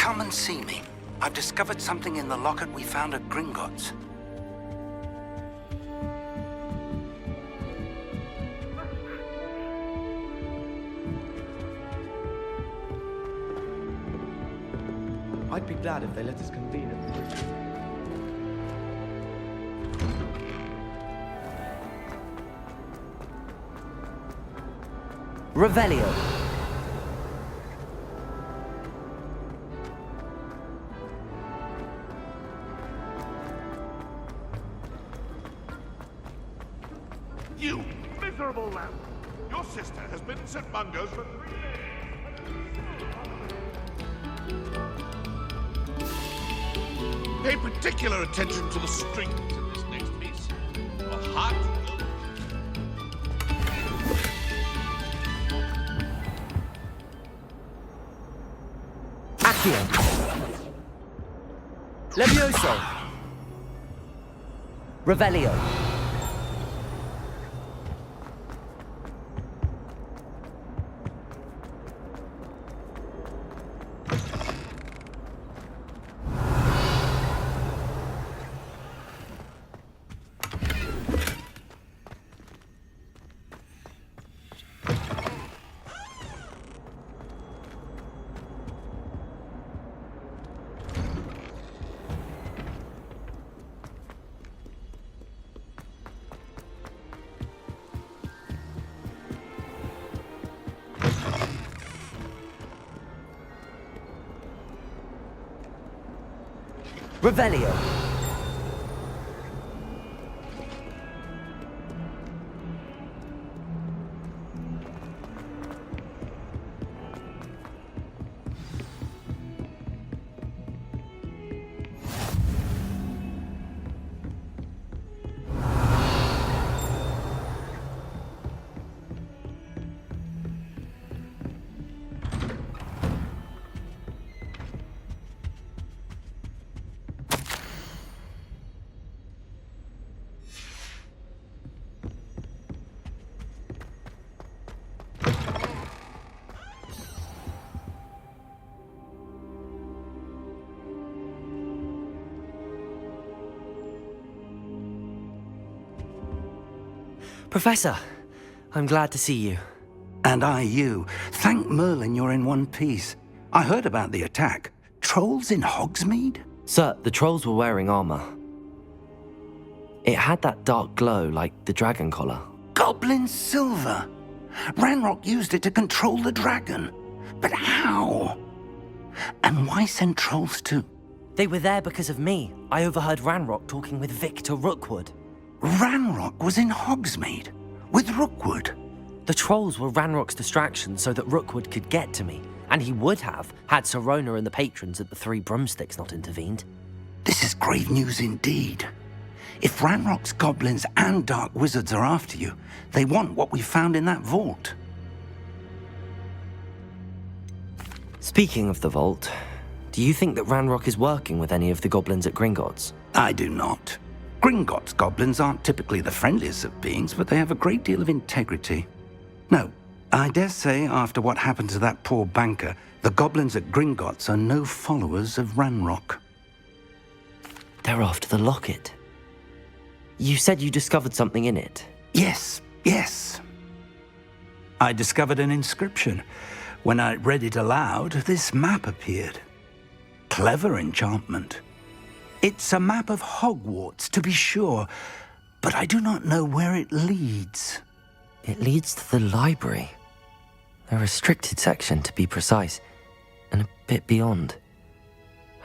Come and see me. I've discovered something in the locket we found at Gringotts. I'd be glad if they let us convene at the bridge. Revelio. You miserable lamb! Your sister has been in St. Mungo's for 3 days. Pay particular attention to the strings in this next piece. The heart will... Accio. Levioso. Revelio. Revelio. Professor, I'm glad to see you. And I you. Thank Merlin you're in one piece. I heard about the attack. Trolls in Hogsmeade? Sir, the trolls were wearing armor. It had that dark glow like the dragon collar. Goblin silver! Ranrock used it to control the dragon. But how? And why send trolls too? They were there because of me. I overheard Ranrock talking with Victor Rookwood. Ranrock was in Hogsmeade? With Rookwood? The trolls were Ranrock's distraction so that Rookwood could get to me. And he would have, had Sirona and the patrons at the Three Broomsticks not intervened. This is grave news indeed. If Ranrock's goblins and dark wizards are after you, they want what we found in that vault. Speaking of the vault, do you think that Ranrock is working with any of the goblins at Gringotts? I do not. Gringotts goblins aren't typically the friendliest of beings, but they have a great deal of integrity. No, I dare say after what happened to that poor banker, the goblins at Gringotts are no followers of Ranrock. They're after the locket. You said you discovered something in it. Yes. I discovered an inscription. When I read it aloud, this map appeared. Clever enchantment. It's a map of Hogwarts, to be sure, but I do not know where it leads. It leads to the library. A restricted section, to be precise, and a bit beyond.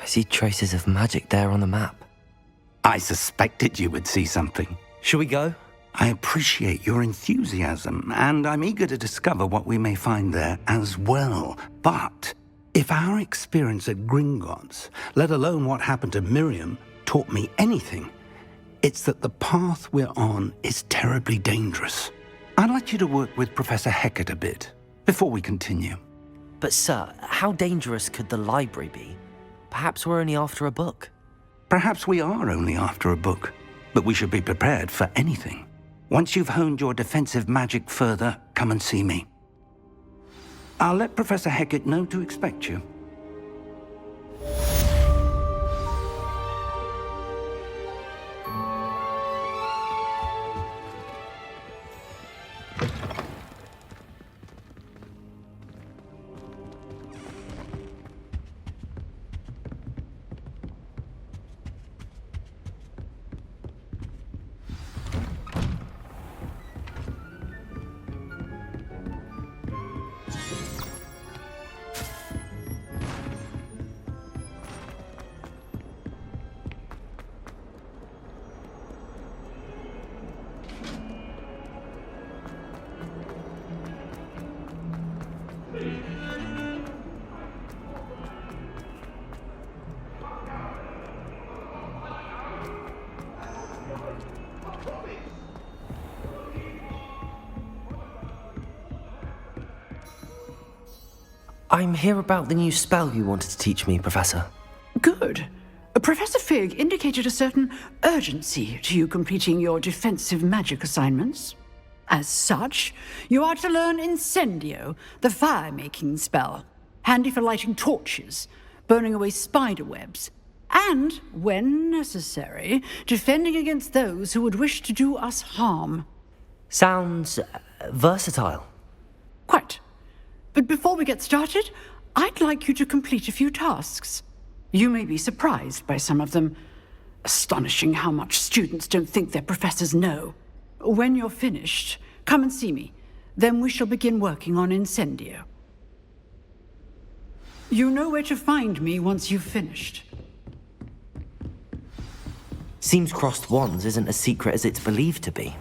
I see traces of magic there on the map. I suspected you would see something. Shall we go? I appreciate your enthusiasm, and I'm eager to discover what we may find there as well. But if our experience at Gringotts, let alone what happened to Miriam, taught me anything, it's that the path we're on is terribly dangerous. I'd like you to work with Professor Hecat a bit before we continue. But sir, how dangerous could the library be? Perhaps we're only after a book. Perhaps we are only after a book, but we should be prepared for anything. Once you've honed your defensive magic further, come and see me. I'll let Professor Hecat know to expect you. I'm here about the new spell you wanted to teach me, Professor. Good. Professor Fig indicated a certain urgency to you completing your defensive magic assignments. As such, you are to learn Incendio, the fire-making spell, handy for lighting torches, burning away spider webs, and, when necessary, defending against those who would wish to do us harm. Sounds versatile. Quite. But before we get started, I'd like you to complete a few tasks. You may be surprised by some of them. Astonishing how much students don't think their professors know. When you're finished, come and see me. Then we shall begin working on Incendio. You know where to find me once you've finished. Seems crossed wands isn't as secret as it's believed to be.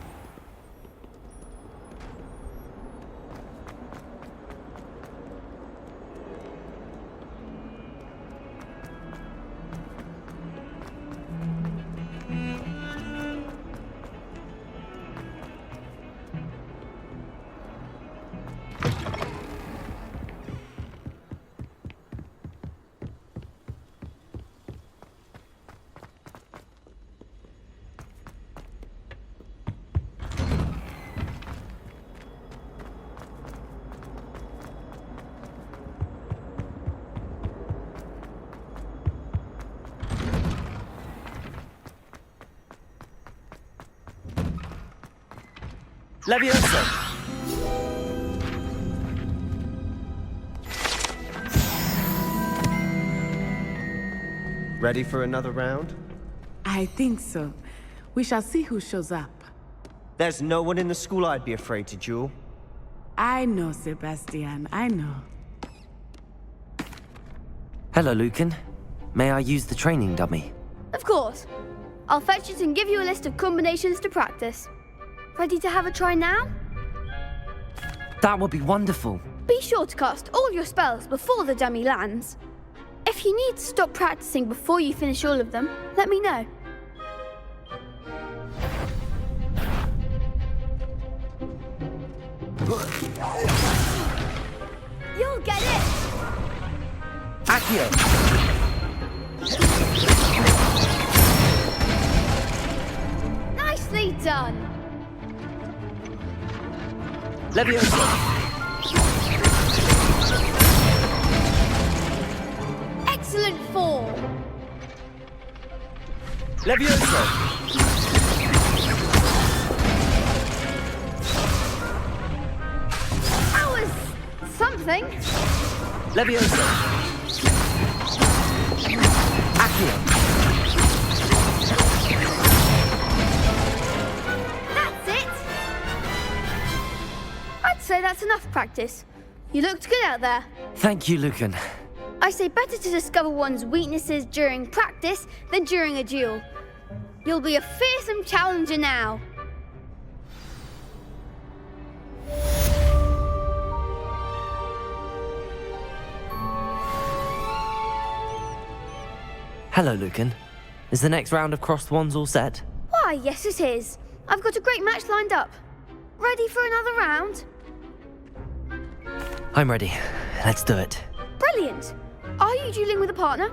Leviosa! Ready for another round? I think so. We shall see who shows up. There's no one in the school I'd be afraid to duel. I know, Sebastian, I know. Hello, Lucan. May I use the training dummy? Of course. I'll fetch it and give you a list of combinations to practice. Ready to have a try now? That would be wonderful. Be sure to cast all your spells before the dummy lands. If you need to stop practicing before you finish all of them, let me know. You'll get it! Accio! Nicely done! Leviosa! Excellent form! Leviosa! That was something. Leviosa! Accio! That's it! I'd say that's enough practice. You looked good out there. Thank you, Lucan. I say better to discover one's weaknesses during practice than during a duel. You'll be a fearsome challenger now. Hello, Lucan. Is the next round of crossed wands all set? Why, yes it is. I've got a great match lined up. Ready for another round? I'm ready. Let's do it. Brilliant! Are you dueling with a partner?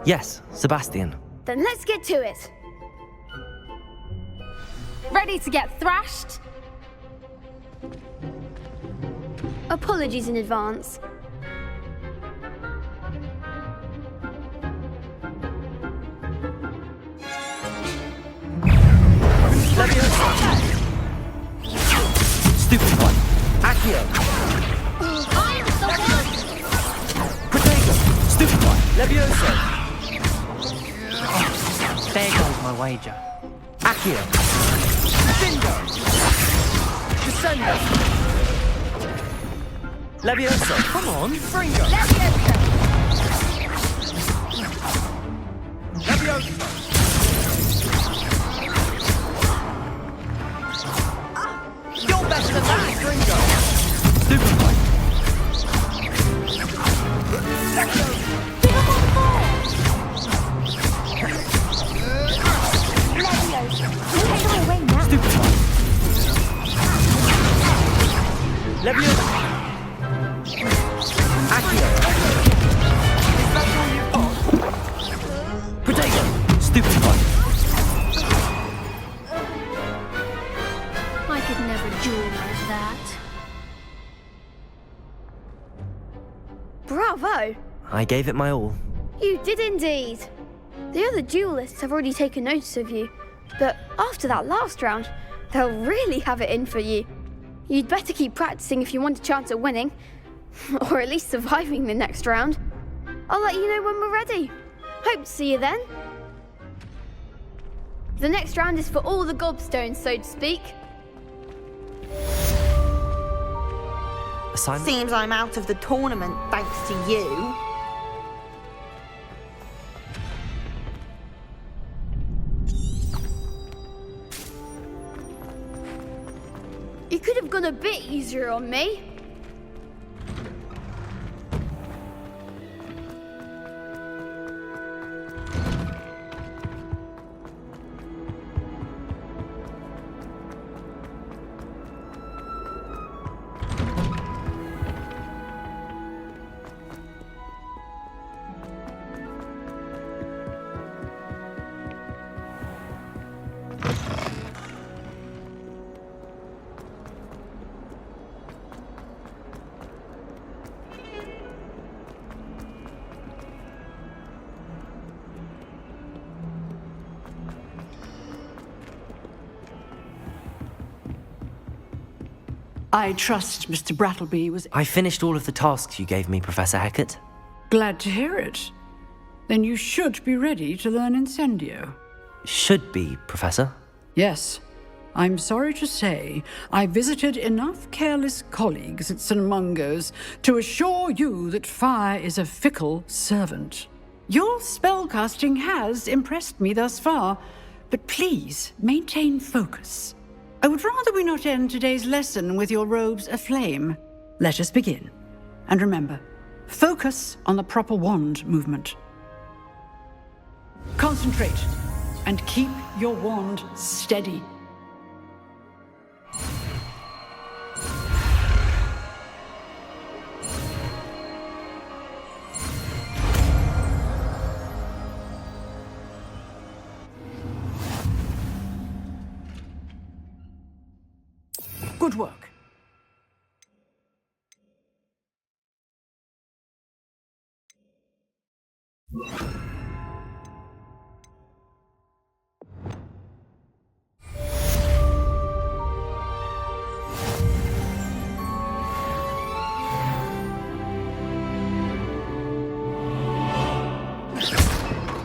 Yes, Sebastian. Then let's get to it. Ready to get thrashed? Apologies in advance. Stupid one. Accio. I'm the one! Protego. Stupid one. Leviosa. There goes my wager. Accio. Bingo! Descendo! Leviosa. Come on, Fringo! Leviosa! You're better than that, Fringo! Stupid one. Leviosa! Take my way now. Stupid one. Leviosa! Accio! Is that all you've got? Potato! Stupid one! I could never duel like that. Bravo! I gave it my all. You did indeed. The other duelists have already taken notice of you, but after that last round, they'll really have it in for you. You'd better keep practicing if you want a chance at winning, or at least surviving the next round. I'll let you know when we're ready. Hope to see you then. The next round is for all the gobstones, so to speak. Assignment? Seems I'm out of the tournament thanks to you. You could have gone a bit easier on me. I trust Mr. Brattleby was I finished all of the tasks you gave me, Professor Hecat. glad to hear it. Then you should be ready to learn Incendio. Should be, Professor. Yes. I'm sorry to say, I visited enough careless colleagues at St. Mungo's to assure you that fire is a fickle servant. Your spellcasting has impressed me thus far, but please maintain focus. I would rather we not end today's lesson with your robes aflame. Let us begin. And remember, focus on the proper wand movement. Concentrate and keep your wand steady. Good work.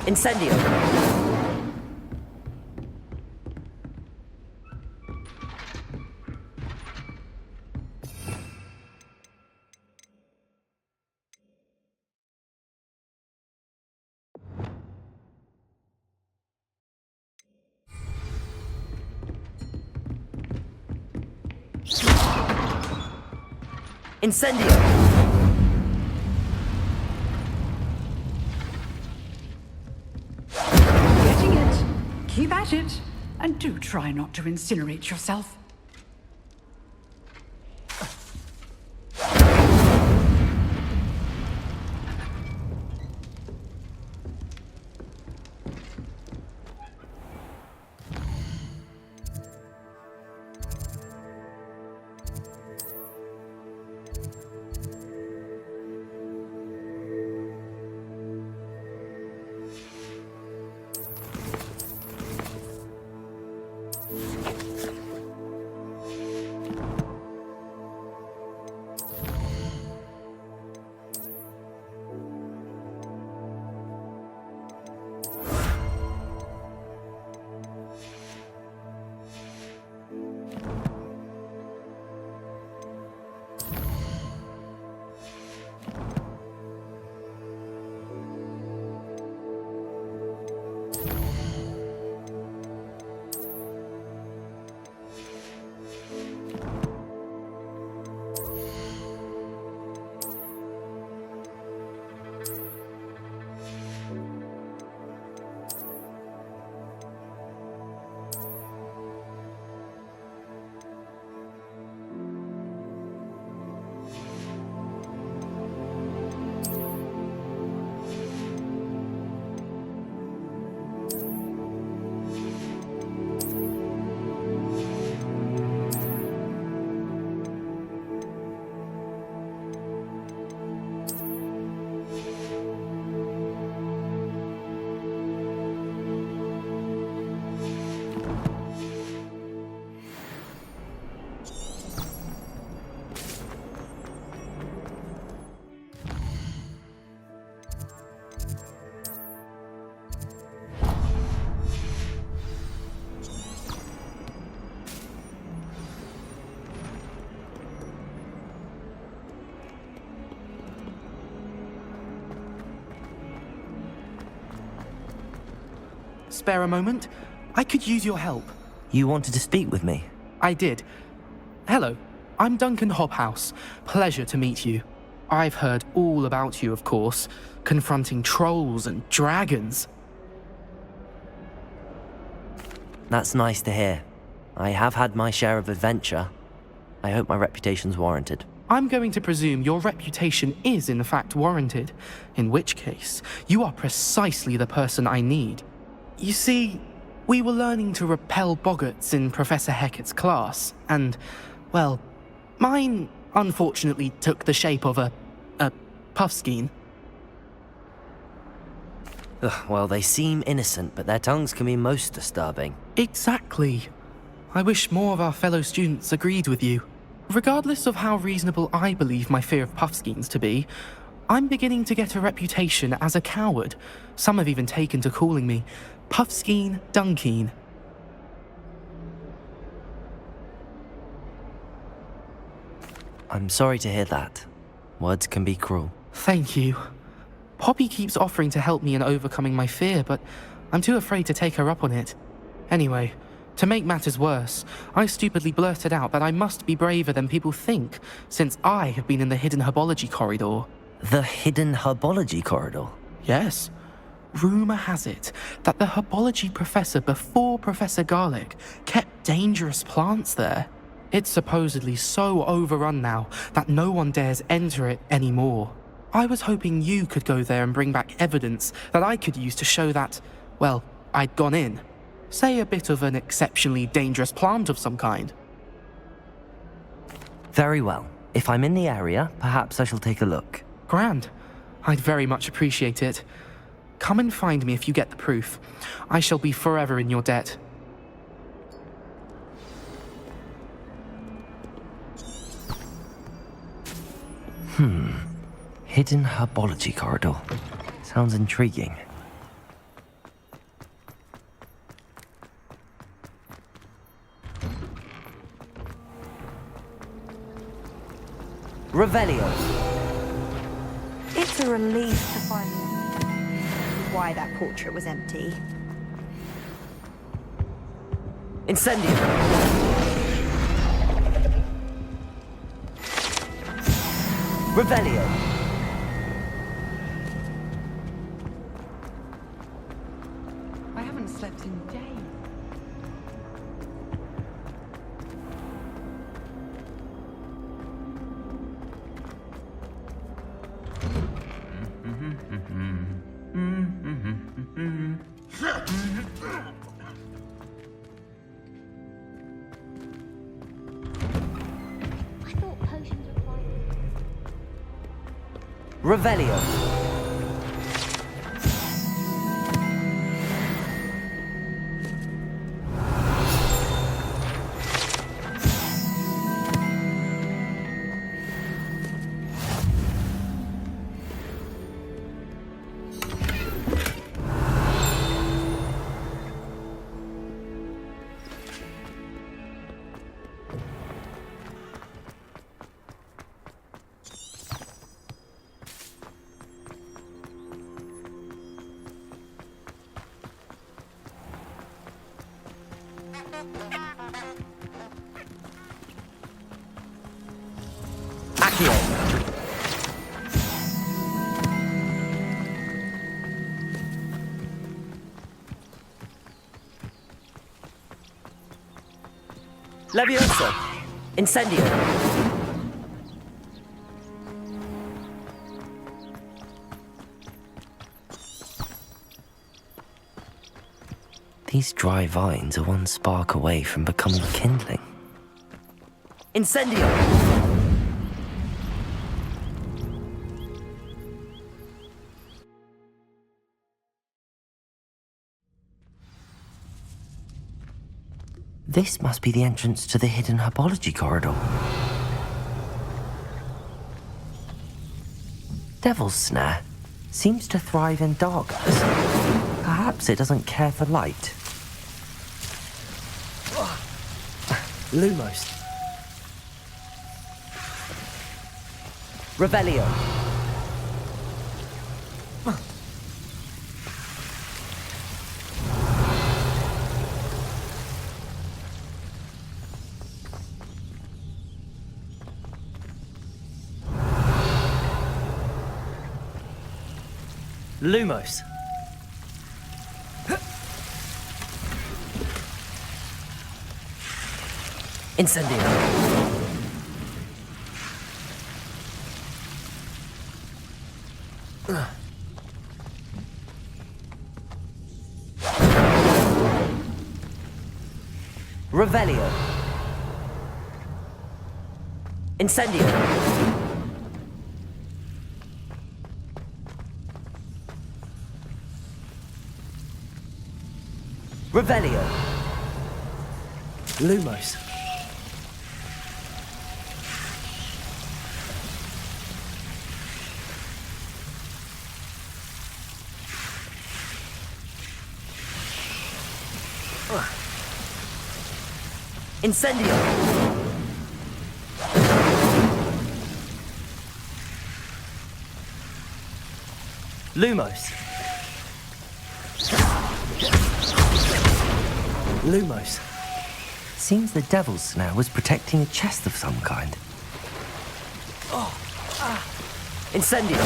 Incendio! Incendio! Getting it. Keep at it. And do try not to incinerate yourself. spare a moment? I could use your help. You wanted to speak with me? I did. Hello, I'm Duncan Hobhouse. Pleasure to meet you. I've heard all about you, of course, confronting trolls and dragons. That's nice to hear. I have had my share of adventure. I hope my reputation's warranted. I'm going to presume your reputation is in fact warranted, in which case, you are precisely the person I need. You see, we were learning to repel boggarts in Professor Hecat's class, and, well, mine unfortunately took the shape of a puffskein. Well, they seem innocent, but their tongues can be most disturbing. Exactly. I wish more of our fellow students agreed with you. Regardless of how reasonable I believe my fear of puffskeins to be, I'm beginning to get a reputation as a coward. Some have even taken to calling me Puffskeen Dunkeen. I'm sorry to hear that. Words can be cruel. Thank you. Poppy keeps offering to help me in overcoming my fear, but I'm too afraid to take her up on it. Anyway, to make matters worse, I stupidly blurted out that I must be braver than people think, since I have been in the hidden herbology corridor. The hidden herbology corridor? Yes. Rumour has it that the herbology professor before Professor Garlic kept dangerous plants there. It's supposedly so overrun now that no one dares enter it anymore. I was hoping you could go there and bring back evidence that I could use to show that, well, I'd gone in. Say a bit of an exceptionally dangerous plant of some kind. Very well. If I'm in the area, perhaps I shall take a look. Grand. I'd very much appreciate it. Come and find me if you get the proof. I shall be forever in your debt. Hidden herbology corridor. Sounds intriguing. Revelio. It's a relief to finally why that portrait was empty. Incendio. Revelio. I haven't slept in days. I thought potions required. Revelio. Accio. Leviosa. Incendio. These dry vines are one spark away from becoming kindling. Incendio! This must be the entrance to the hidden herbology corridor. Devil's Snare seems to thrive in darkness. Perhaps it doesn't care for light. Lumos. Revelio. Lumos. Incendio. Revelio. Incendio. Revelio. Lumos. Incendio. Lumos. Lumos. Seems the devil's snare was protecting a chest of some kind. Incendio.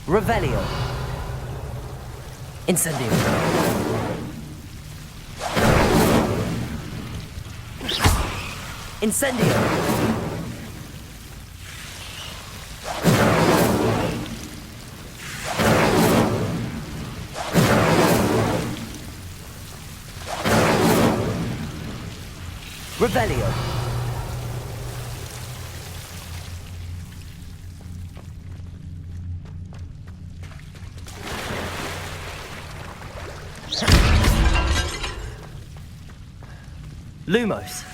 Revelio. Incendio. Incendio. Revelio. Lumos.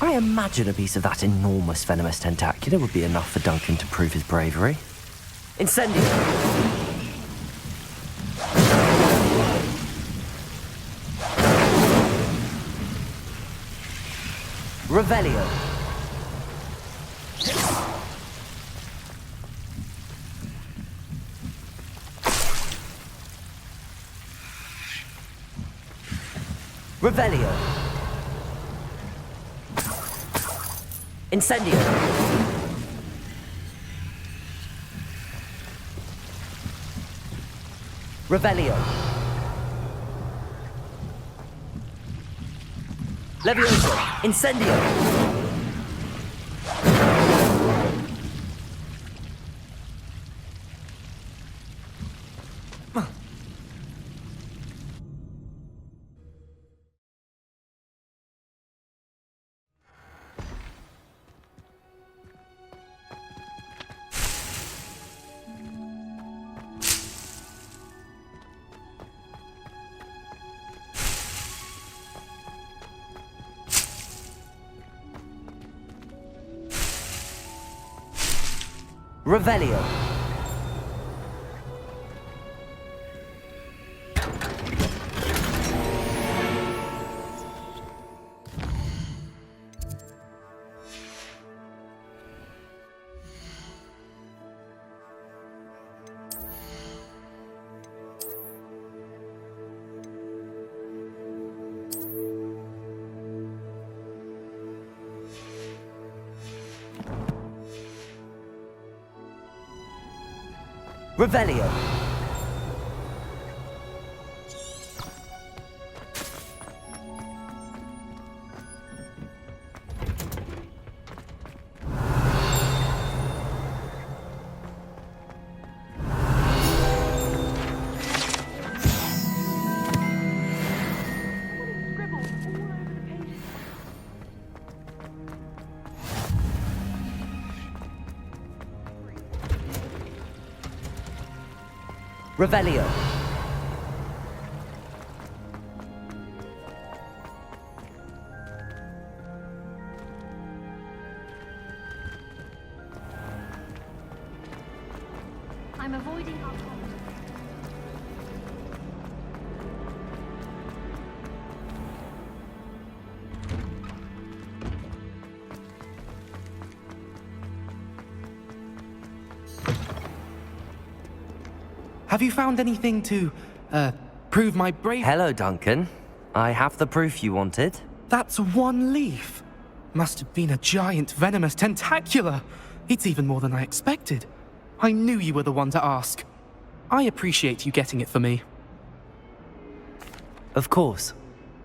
I imagine a piece of that enormous venomous tentacular would be enough for Duncan to prove his bravery. Incendio. Revelio. Revelio. Incendio. Revelio. Levioso. Incendio. Revelio. Revelio. Revelio. I'm avoiding our contact. Have you found anything to, Prove my bravery. Hello, Duncan. I have the proof you wanted. That's one leaf. Must have been a giant venomous tentacula. It's even more than I expected. I knew you were the one to ask. I appreciate you getting it for me. Of course.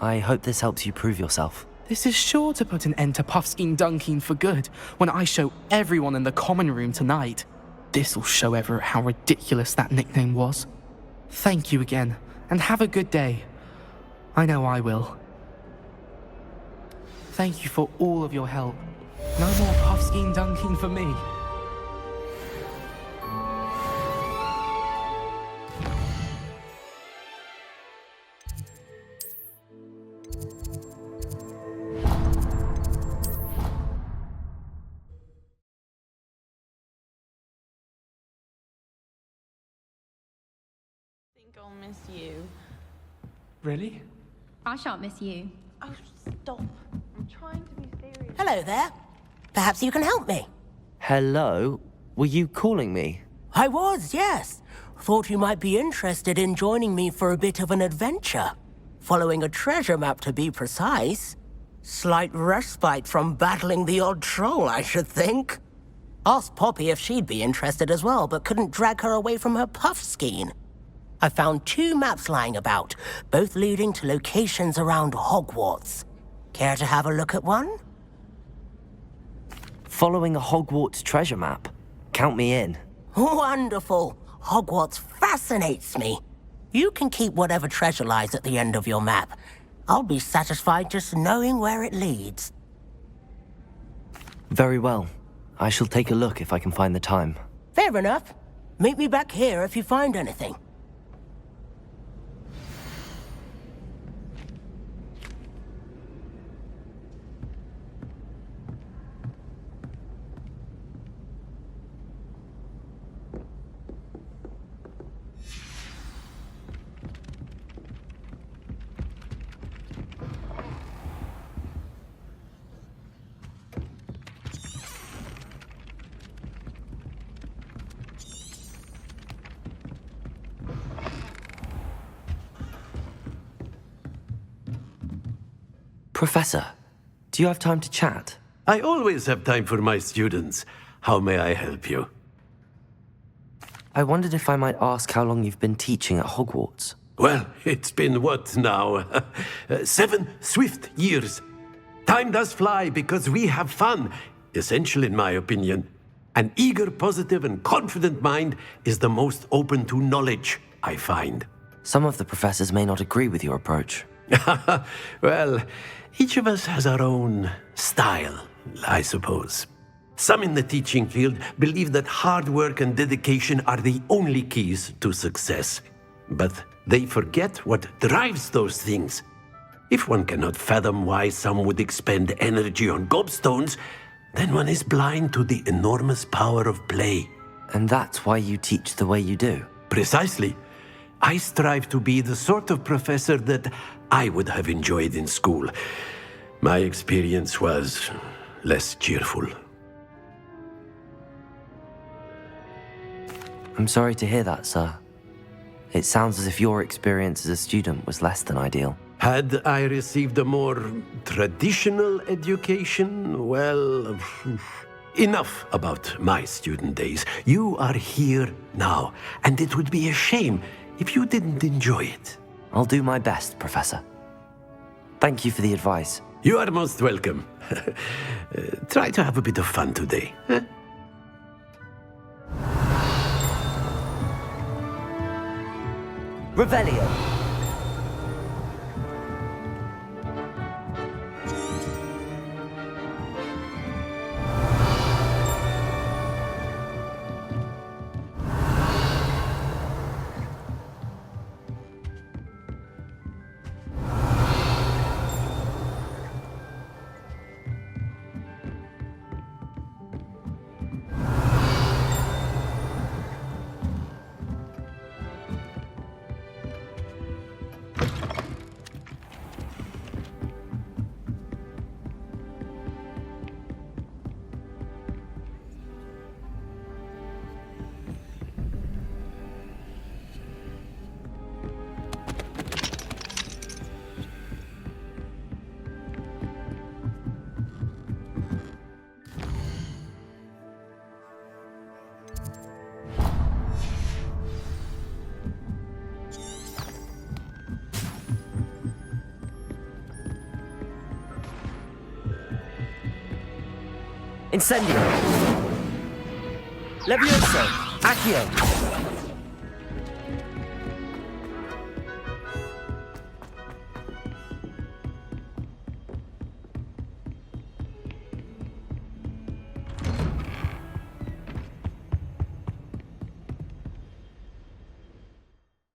I hope this helps you prove yourself. This is sure to put an end to Puffskein Dunkeen for good when I show everyone in the common room tonight. This'll show Everett how ridiculous that nickname was. Thank you again, and have a good day. I know I will. Thank you for all of your help. No more Puffskein Dunkeen for me. I'll miss you. Really? I shan't miss you. Oh, stop. I'm trying to be serious. Hello there. Perhaps you can help me. Hello? Were you calling me? I was, yes. Thought you might be interested in joining me for a bit of an adventure. Following a treasure map, to be precise. Slight respite from battling the odd troll, I should think. Asked Poppy if she'd be interested as well, but couldn't drag her away from her Puffskein. I found 2 maps lying about, both leading to locations around Hogwarts. Care to have a look at one? Following a Hogwarts treasure map. Count me in. Wonderful. Hogwarts fascinates me. You can keep whatever treasure lies at the end of your map. I'll be satisfied just knowing where it leads. Very well. I shall take a look if I can find the time. Fair enough. Meet me back here if you find anything. Professor, do you have time to chat? I always have time for my students. How may I help you? I wondered if I might ask how long you've been teaching at Hogwarts. Well, it's been what now? 7 swift years. Time does fly because we have fun. Essential in my opinion. An eager, positive, and confident mind is the most open to knowledge, I find. Some of the professors may not agree with your approach. Well, each of us has our own style, I suppose. Some in the teaching field believe that hard work and dedication are the only keys to success. But they forget what drives those things. If one cannot fathom why some would expend energy on gobstones, then one is blind to the enormous power of play. And that's why you teach the way you do? Precisely. I strive to be the sort of professor that I would have enjoyed in school. My experience was less cheerful. I'm sorry to hear that, sir. It sounds as if your experience as a student was less than ideal. Had I received a more traditional education, well, enough about my student days. You are here now, and it would be a shame if you didn't enjoy it. I'll do my best, Professor. Thank you for the advice. You are most welcome. Try to have a bit of fun today. Huh? Revelio. Incendio. Levioso. Accio.